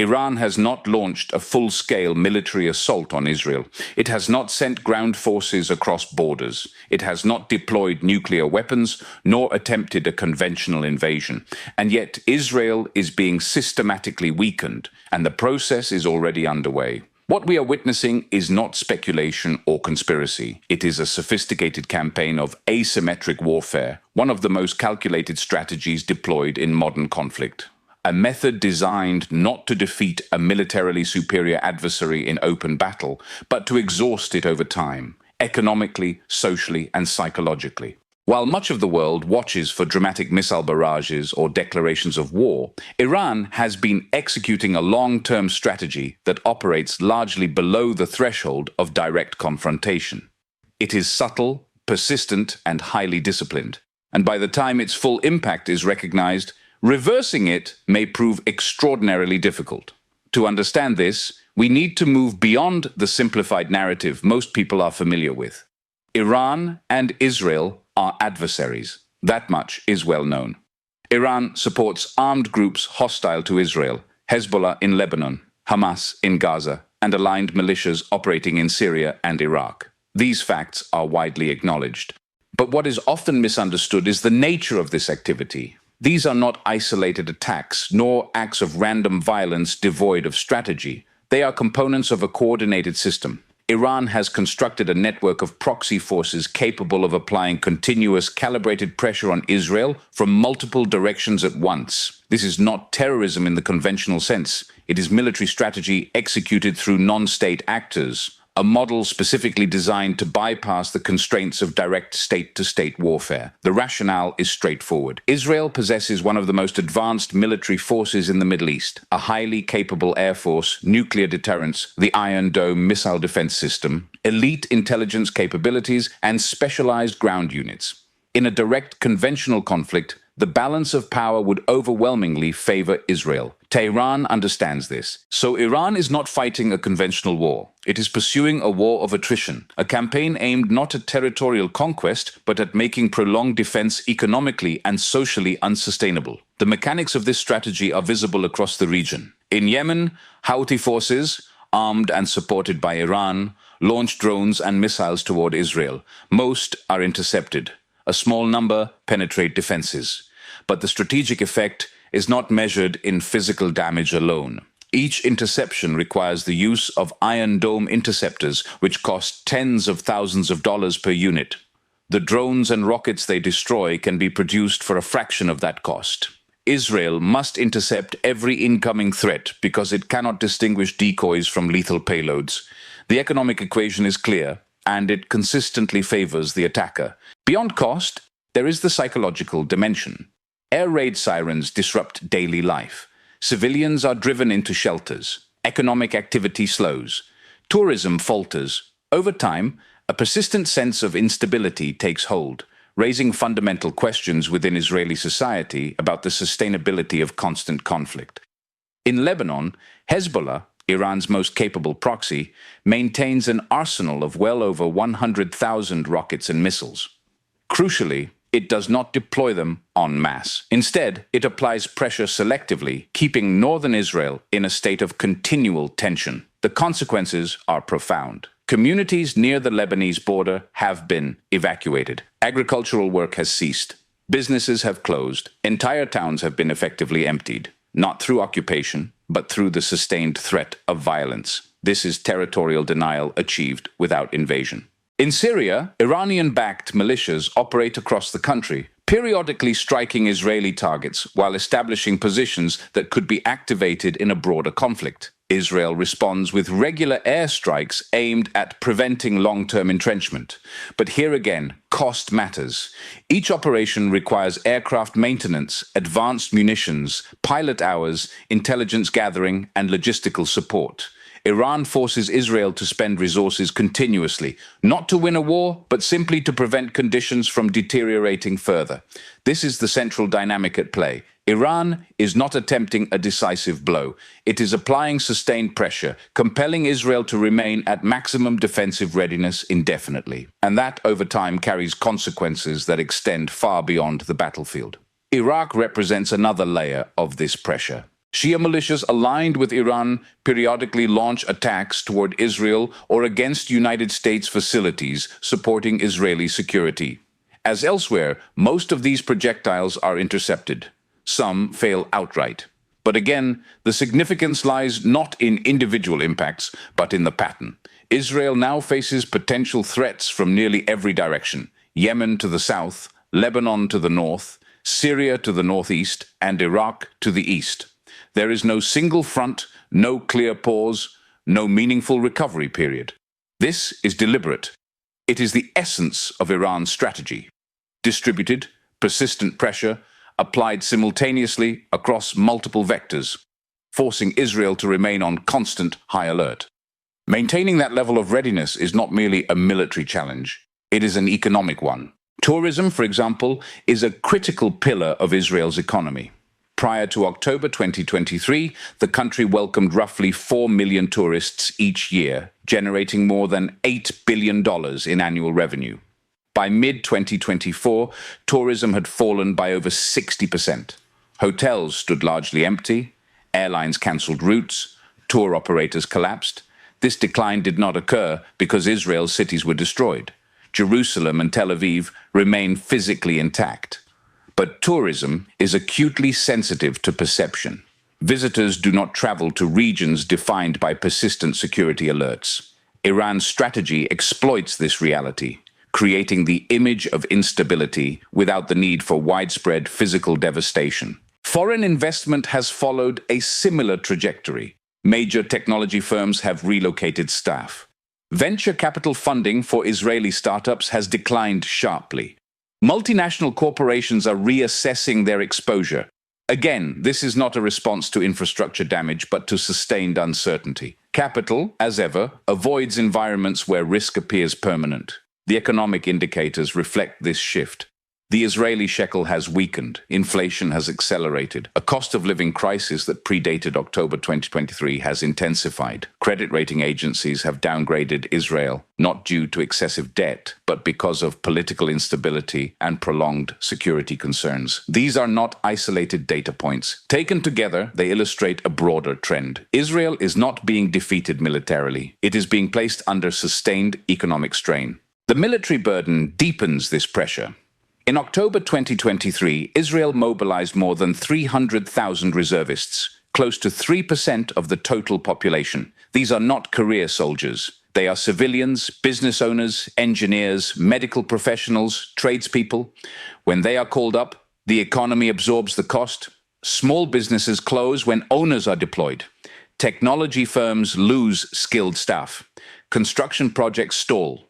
Iran has not launched a full-scale military assault on Israel. It has not sent ground forces across borders. It has not deployed nuclear weapons, nor attempted a conventional invasion. And yet Israel is being systematically weakened, and the process is already underway. What we are witnessing is not speculation or conspiracy. It is a sophisticated campaign of asymmetric warfare, one of the most calculated strategies deployed in modern conflict. A method designed not to defeat a militarily superior adversary in open battle, but to exhaust it over time, economically, socially, and psychologically. While much of the world watches for dramatic missile barrages or declarations of war, Iran has been executing a long-term strategy that operates largely below the threshold of direct confrontation. It is subtle, persistent, and highly disciplined, and by the time its full impact is recognized, reversing it may prove extraordinarily difficult. To understand this, we need to move beyond the simplified narrative most people are familiar with. Iran and Israel are adversaries. That much is well known. Iran supports armed groups hostile to Israel, Hezbollah in Lebanon, Hamas in Gaza, and aligned militias operating in Syria and Iraq. These facts are widely acknowledged. But what is often misunderstood is the nature of this activity. These are not isolated attacks, nor acts of random violence devoid of strategy. They are components of a coordinated system. Iran has constructed a network of proxy forces capable of applying continuous calibrated pressure on Israel from multiple directions at once. This is not terrorism in the conventional sense. It is military strategy executed through non-state actors, a model specifically designed to bypass the constraints of direct state-to-state warfare. The rationale is straightforward. Israel possesses one of the most advanced military forces in the Middle East, a highly capable air force, nuclear deterrence, the Iron Dome missile defense system, elite intelligence capabilities, and specialized ground units. In a direct conventional conflict, the balance of power would overwhelmingly favor Israel. Tehran understands this. So Iran is not fighting a conventional war. It is pursuing a war of attrition, a campaign aimed not at territorial conquest, but at making prolonged defense economically and socially unsustainable. The mechanics of this strategy are visible across the region. In Yemen, Houthi forces, armed and supported by Iran, launch drones and missiles toward Israel. Most are intercepted. A small number penetrate defenses. But the strategic effect is not measured in physical damage alone. Each interception requires the use of Iron Dome interceptors, which cost tens of thousands of dollars per unit. The drones and rockets they destroy can be produced for a fraction of that cost. Israel must intercept every incoming threat because it cannot distinguish decoys from lethal payloads. The economic equation is clear, and it consistently favors the attacker. Beyond cost, there is the psychological dimension. Air raid sirens disrupt daily life. Civilians are driven into shelters. Economic activity slows. Tourism falters. Over time, a persistent sense of instability takes hold, raising fundamental questions within Israeli society about the sustainability of constant conflict. In Lebanon, Hezbollah, Iran's most capable proxy, maintains an arsenal of well over 100,000 rockets and missiles. Crucially, it does not deploy them en masse. Instead, it applies pressure selectively, keeping northern Israel in a state of continual tension. The consequences are profound. Communities near the Lebanese border have been evacuated. Agricultural work has ceased. Businesses have closed. Entire towns have been effectively emptied, not through occupation, but through the sustained threat of violence. This is territorial denial achieved without invasion. In Syria, Iranian-backed militias operate across the country, periodically striking Israeli targets while establishing positions that could be activated in a broader conflict. Israel responds with regular airstrikes aimed at preventing long-term entrenchment. But here again, cost matters. Each operation requires aircraft maintenance, advanced munitions, pilot hours, intelligence gathering, and logistical support. Iran forces Israel to spend resources continuously, not to win a war, but simply to prevent conditions from deteriorating further. This is the central dynamic at play. Iran is not attempting a decisive blow. It is applying sustained pressure, compelling Israel to remain at maximum defensive readiness indefinitely. And that, over time, carries consequences that extend far beyond the battlefield. Iraq represents another layer of this pressure. Shia militias aligned with Iran periodically launch attacks toward Israel or against United States facilities supporting Israeli security. As elsewhere, most of these projectiles are intercepted. Some fail outright. But again, the significance lies not in individual impacts, but in the pattern. Israel now faces potential threats from nearly every direction: Yemen to the south, Lebanon to the north, Syria to the northeast, and Iraq to the east. There is no single front, no clear pause, no meaningful recovery period. This is deliberate. It is the essence of Iran's strategy. Distributed, persistent pressure, applied simultaneously across multiple vectors, forcing Israel to remain on constant high alert. Maintaining that level of readiness is not merely a military challenge, it is an economic one. Tourism, for example, is a critical pillar of Israel's economy. Prior to October 2023, the country welcomed roughly 4 million tourists each year, generating more than $8 billion in annual revenue. By mid-2024, tourism had fallen by over 60%. Hotels stood largely empty, airlines cancelled routes, tour operators collapsed. This decline did not occur because Israel's cities were destroyed. Jerusalem and Tel Aviv remain physically intact. But tourism is acutely sensitive to perception. Visitors do not travel to regions defined by persistent security alerts. Iran's strategy exploits this reality, creating the image of instability without the need for widespread physical devastation. Foreign investment has followed a similar trajectory. Major technology firms have relocated staff. Venture capital funding for Israeli startups has declined sharply. Multinational corporations are reassessing their exposure. Again, this is not a response to infrastructure damage, but to sustained uncertainty. Capital, as ever, avoids environments where risk appears permanent. The economic indicators reflect this shift. The Israeli shekel has weakened, inflation has accelerated, a cost of living crisis that predated October 2023 has intensified. Credit rating agencies have downgraded Israel, not due to excessive debt, but because of political instability and prolonged security concerns. These are not isolated data points. Taken together, they illustrate a broader trend. Israel is not being defeated militarily. It is being placed under sustained economic strain. The military burden deepens this pressure. In October 2023, Israel mobilized more than 300,000 reservists, close to 3% of the total population. These are not career soldiers. They are civilians, business owners, engineers, medical professionals, tradespeople. When they are called up, the economy absorbs the cost. Small businesses close when owners are deployed. Technology firms lose skilled staff. Construction projects stall.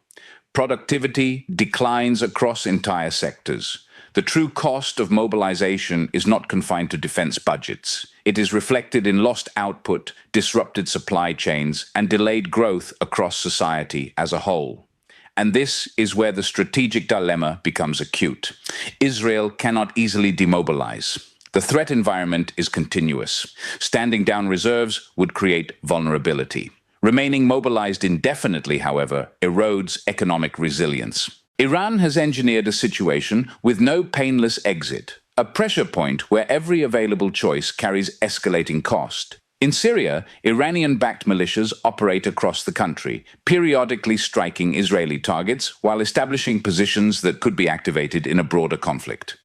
Productivity declines across entire sectors. The true cost of mobilization is not confined to defense budgets. It is reflected in lost output, disrupted supply chains, and delayed growth across society as a whole. And this is where the strategic dilemma becomes acute. Israel cannot easily demobilize. The threat environment is continuous. Standing down reserves would create vulnerability. Remaining mobilized indefinitely, however, erodes economic resilience. Iran has engineered a situation with no painless exit, a pressure point where every available choice carries escalating cost. In Syria, Iranian-backed militias operate across the country, periodically striking Israeli targets while establishing positions that could be activated in a broader conflict.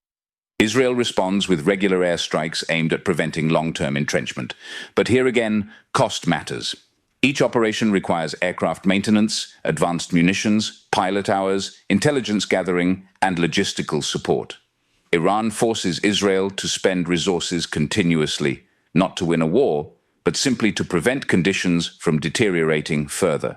Israel responds with regular airstrikes aimed at preventing long-term entrenchment. But here again, cost matters. Each operation requires aircraft maintenance, advanced munitions, pilot hours, intelligence gathering, and logistical support. Iran forces Israel to spend resources continuously, not to win a war, but simply to prevent conditions from deteriorating further.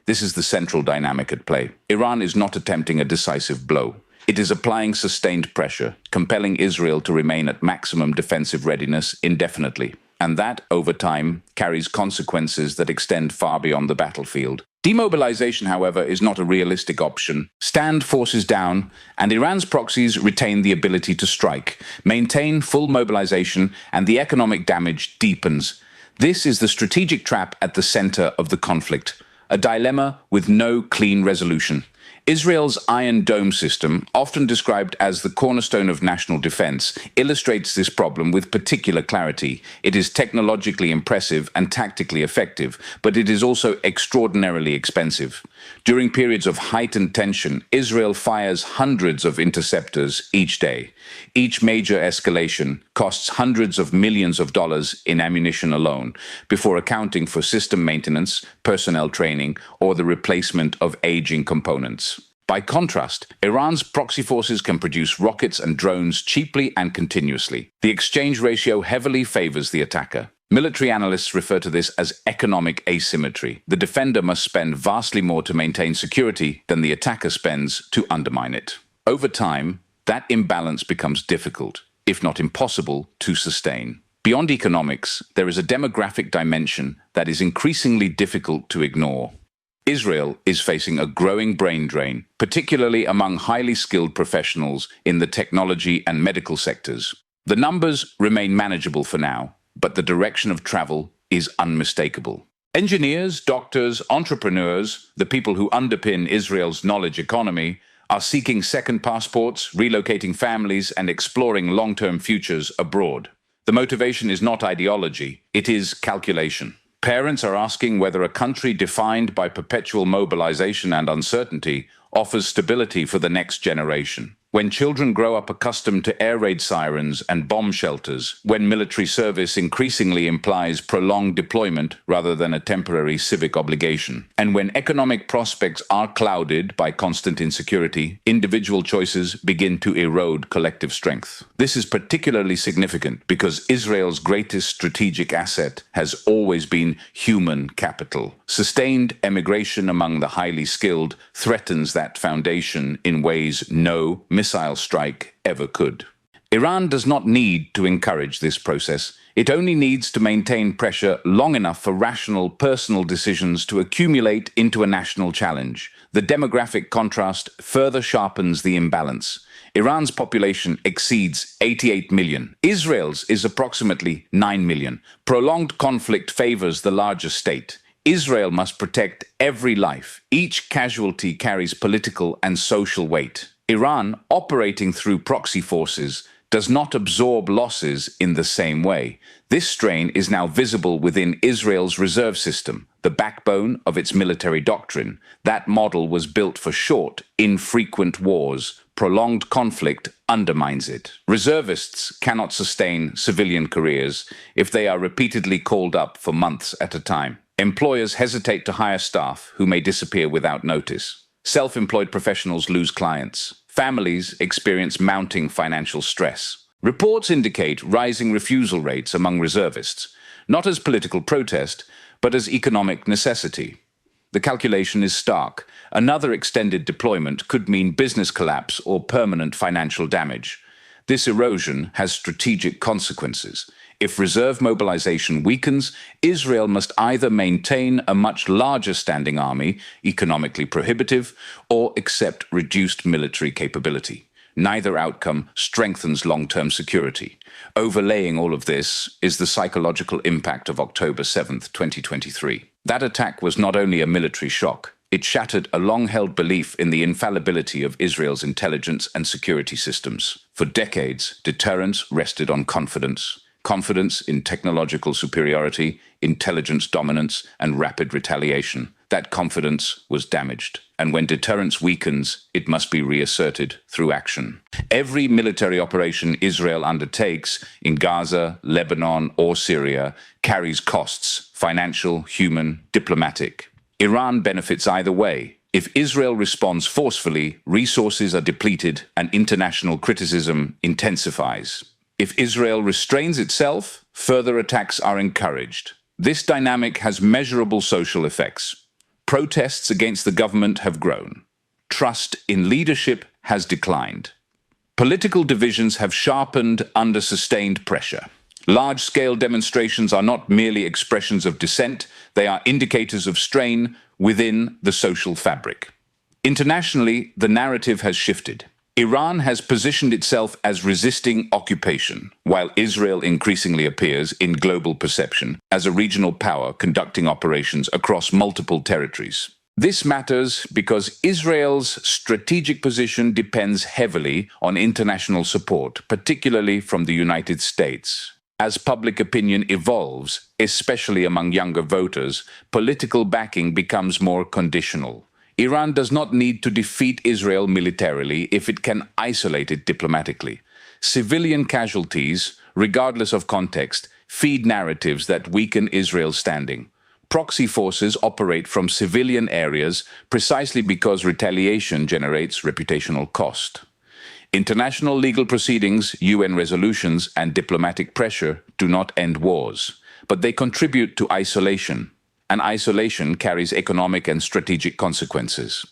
This is the central dynamic at play. Iran is not attempting a decisive blow. It is applying sustained pressure, compelling Israel to remain at maximum defensive readiness indefinitely. And that, over time, carries consequences that extend far beyond the battlefield. Demobilization, however, is not a realistic option. Stand forces down, and Iran's proxies retain the ability to strike, maintain full mobilization, and the economic damage deepens. This is the strategic trap at the center of the conflict, a dilemma with no clean resolution. Israel's Iron Dome system, often described as the cornerstone of national defense, illustrates this problem with particular clarity. It is technologically impressive and tactically effective, but it is also extraordinarily expensive. During periods of heightened tension, Israel fires hundreds of interceptors each day. Each major escalation costs hundreds of millions of dollars in ammunition alone, before accounting for system maintenance, personnel training, or the replacement of aging components. By contrast, Iran's proxy forces can produce rockets and drones cheaply and continuously. The exchange ratio heavily favors the attacker. Military analysts refer to this as economic asymmetry. The defender must spend vastly more to maintain security than the attacker spends to undermine it. Over time, that imbalance becomes difficult, if not impossible, to sustain. Beyond economics, there is a demographic dimension that is increasingly difficult to ignore. Israel is facing a growing brain drain, particularly among highly skilled professionals in the technology and medical sectors. The numbers remain manageable for now, but the direction of travel is unmistakable. Engineers, doctors, entrepreneurs, the people who underpin Israel's knowledge economy, are seeking second passports, relocating families, and exploring long-term futures abroad. The motivation is not ideology, it is calculation. Parents are asking whether a country defined by perpetual mobilization and uncertainty offers stability for the next generation. When children grow up accustomed to air raid sirens and bomb shelters, when military service increasingly implies prolonged deployment rather than a temporary civic obligation, and when economic prospects are clouded by constant insecurity, individual choices begin to erode collective strength. This is particularly significant because Israel's greatest strategic asset has always been human capital. Sustained emigration among the highly skilled threatens that foundation in ways no missile strike ever could. Iran does not need to encourage this process. It only needs to maintain pressure long enough for rational personal decisions to accumulate into a national challenge. The demographic contrast further sharpens the imbalance. Iran's population exceeds 88 million. Israel's is approximately 9 million. Prolonged conflict favors the larger state. Israel must protect every life. Each casualty carries political and social weight. Iran, operating through proxy forces, does not absorb losses in the same way. This strain is now visible within Israel's reserve system, the backbone of its military doctrine. That model was built for short, infrequent wars. Prolonged conflict undermines it. Reservists cannot sustain civilian careers if they are repeatedly called up for months at a time. Employers hesitate to hire staff who may disappear without notice. Self-employed professionals lose clients. Families experience mounting financial stress. Reports indicate rising refusal rates among reservists, not as political protest, but as economic necessity. The calculation is stark. Another extended deployment could mean business collapse or permanent financial damage. This erosion has strategic consequences. If reserve mobilization weakens, Israel must either maintain a much larger standing army, economically prohibitive, or accept reduced military capability. Neither outcome strengthens long-term security. Overlaying all of this is the psychological impact of October 7th, 2023. That attack was not only a military shock, it shattered a long-held belief in the infallibility of Israel's intelligence and security systems. For decades, deterrence rested on confidence. Confidence in technological superiority, intelligence dominance, and rapid retaliation. That confidence was damaged. And when deterrence weakens, it must be reasserted through action. Every military operation Israel undertakes in Gaza, Lebanon, or Syria carries costs: financial, human, diplomatic. Iran benefits either way. If Israel responds forcefully, resources are depleted and international criticism intensifies. If Israel restrains itself, further attacks are encouraged. This dynamic has measurable social effects. Protests against the government have grown. Trust in leadership has declined. Political divisions have sharpened under sustained pressure. Large-scale demonstrations are not merely expressions of dissent, they are indicators of strain within the social fabric. Internationally, the narrative has shifted. Iran has positioned itself as resisting occupation, while Israel increasingly appears in global perception as a regional power conducting operations across multiple territories. This matters because Israel's strategic position depends heavily on international support, particularly from the United States. As public opinion evolves, especially among younger voters, political backing becomes more conditional. Iran does not need to defeat Israel militarily if it can isolate it diplomatically. Civilian casualties, regardless of context, feed narratives that weaken Israel's standing. Proxy forces operate from civilian areas precisely because retaliation generates reputational cost. International legal proceedings, UN resolutions, and diplomatic pressure do not end wars, but they contribute to isolation, and isolation carries economic and strategic consequences.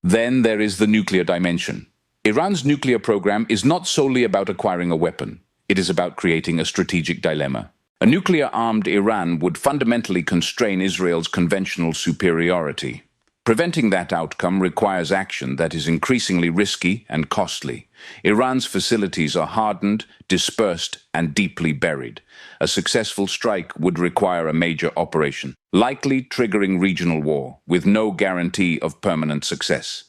Then there is the nuclear dimension. Iran's nuclear program is not solely about acquiring a weapon. It is about creating a strategic dilemma. A nuclear-armed Iran would fundamentally constrain Israel's conventional superiority. Preventing that outcome requires action that is increasingly risky and costly. Iran's facilities are hardened, dispersed, and deeply buried. A successful strike would require a major operation, likely triggering regional war, with no guarantee of permanent success.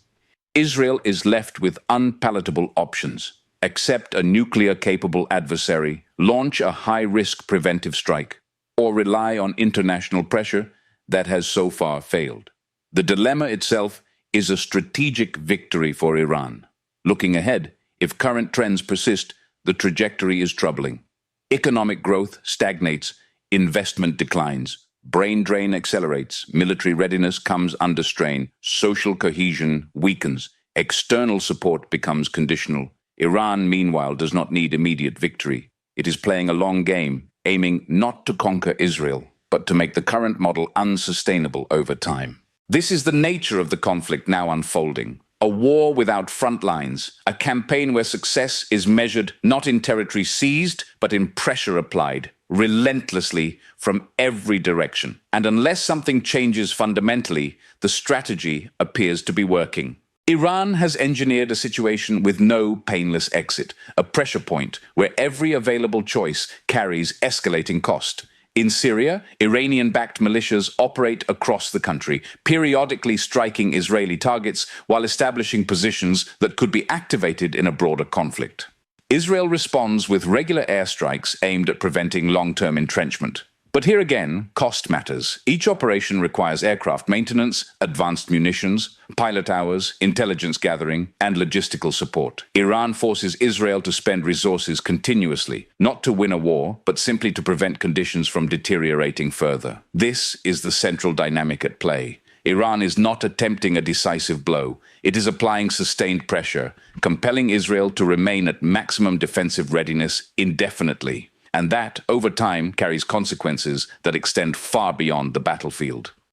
Israel is left with unpalatable options: accept a nuclear-capable adversary, launch a high-risk preventive strike, or rely on international pressure that has so far failed. The dilemma itself is a strategic victory for Iran. Looking ahead, if current trends persist, the trajectory is troubling. Economic growth stagnates, investment declines, brain drain accelerates, military readiness comes under strain, social cohesion weakens, external support becomes conditional. Iran, meanwhile, does not need immediate victory. It is playing a long game, aiming not to conquer Israel, but to make the current model unsustainable over time. This is the nature of the conflict now unfolding. A war without front lines, a campaign where success is measured not in territory seized, but in pressure applied, relentlessly from every direction. And unless something changes fundamentally, the strategy appears to be working. Iran has engineered a situation with no painless exit, a pressure point where every available choice carries escalating cost. In Syria, Iranian-backed militias operate across the country, periodically striking Israeli targets while establishing positions that could be activated in a broader conflict. Israel responds with regular airstrikes aimed at preventing long-term entrenchment. But here again, cost matters. Each operation requires aircraft maintenance, advanced munitions, pilot hours, intelligence gathering, and logistical support. Iran forces Israel to spend resources continuously, not to win a war, but simply to prevent conditions from deteriorating further. This is the central dynamic at play. Iran is not attempting a decisive blow. It is applying sustained pressure, compelling Israel to remain at maximum defensive readiness indefinitely. And that, over time, carries consequences that extend far beyond the battlefield.